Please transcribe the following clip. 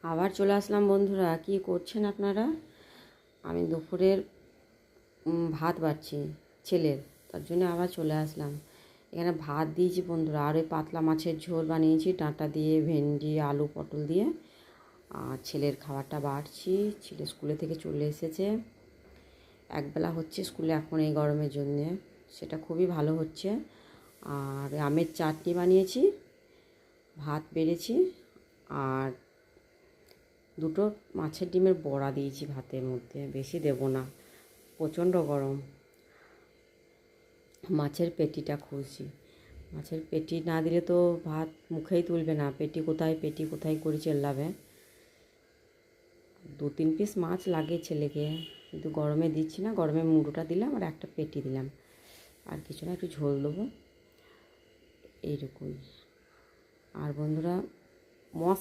আবার চলে আসলাম বন্ধুরা। কি করছেন আপনারা? আমি দুপুরের ভাত বাড়ছি ছেলের, তার জন্য আবার চলে আসলাম। এখানে ভাত দিয়েছি বন্ধুরা, আর ওই পাতলা মাছের ঝোল বানিয়েছি ডাঁটা দিয়ে, ভেন্ডি, আলু, পটল দিয়ে। আর ছেলের খাবারটা বাড়ছি। ছেলে স্কুলে থেকে চলে এসেছে, একবেলা হচ্ছে স্কুলে এখন এই গরমের জন্যে, সেটা খুবই ভালো হচ্ছে। আর আমের চাটনি বানিয়েছি, ভাত বেড়েছি, আর দুটো মাছের ডিমের বড়া দিয়েছি ভাতের মধ্যে, বেশি দেব না, প্রচণ্ড গরম। মাছের পেটিটা খুঁজছি, মাছের পেটি না দিলে তো ভাত মুখেই তুলবে না। পেটি কোথায় করে চেল্লাবে। 2-3 পিস মাছ লাগে ছেলেকে, কিন্তু গরমে দিচ্ছি না। গরমে মুড়োটা দিলাম আর একটা পেটি দিলাম, আর কিছু না, একটু ঝোল দেবো, এইরকমই। আর বন্ধুরা